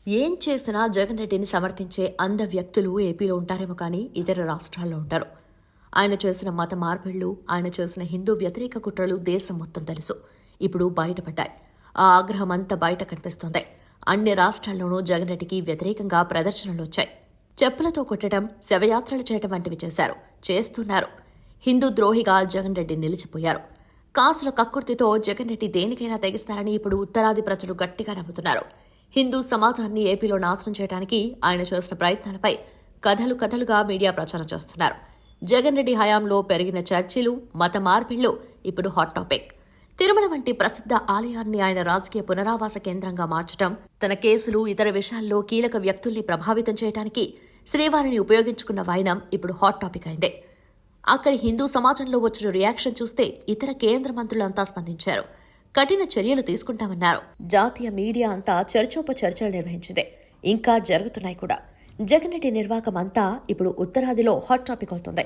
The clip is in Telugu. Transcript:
ఏం చేసినా జగన్ రెడ్డిని సమర్థించే అంద వ్యక్తులు ఏపీలో ఉంటారేమో కానీ ఇతర రాష్ట్రాల్లో ఉంటారు. ఆయన చేసిన మత మార్పిళ్లు, ఆయన చేసిన హిందూ వ్యతిరేక కుట్రలు దేశం మొత్తం తెలుసు. ఇప్పుడు బయటపడ్డాయి. ఆ ఆగ్రహం అంతా బయట కనిపిస్తోంది. అన్ని రాష్ట్రాల్లోనూ జగన్ రెడ్డికి వ్యతిరేకంగా ప్రదర్శనలు వచ్చాయి. చెప్పులతో కొట్టడం, శవయాత్రలు చేయడం వంటివి చేస్తున్నారు. హిందూ ద్రోహిగా జగన్ రెడ్డి నిలిచిపోయారు. కాసుల కక్కుర్తితో జగన్ రెడ్డి దేనికైనా తెగిస్తారని ఇప్పుడు ఉత్తరాది ప్రజలు గట్టిగా నమ్ముతున్నారు. హిందూ సమాజాన్ని ఏపీలో నాశనం చేయడానికి ఆయన చేసిన ప్రయత్నాలపై కథలుగా మీడియా ప్రచారం చేస్తున్నారు. జగన్ రెడ్డి హయాంలో పెరిగిన చర్చలు, మత మార్పిళ్లు ఇప్పుడు హాట్ టాపిక్. తిరుమల వంటి ప్రసిద్ధ ఆలయాన్ని ఆయన రాజకీయ పునరావాస కేంద్రంగా మార్చడం, తన కేసులు, ఇతర విషయాల్లో కీలక వ్యక్తుల్ని ప్రభావితం చేయడానికి శ్రీవారిని ఉపయోగించుకున్న వైనం ఇప్పుడు హాట్ టాపిక్ అయింది. అక్కడి హిందూ సమాజంలో వచ్చిన రియాక్షన్ చూస్తే ఇతర కేంద్ర మంత్రులంతా స్పందించారు. కఠిన చర్యలు తీసుకుంటామన్నారు. జాతీయ మీడియా అంతా చర్చోపచర్చలు నిర్వహించింది. ఇంకా జరుగుతున్నాయి కూడా. జగన్ రెడ్డి నిర్వాకం అంతా ఇప్పుడు ఉత్తరాదిలో హాట్ టాపిక్ అవుతుంది.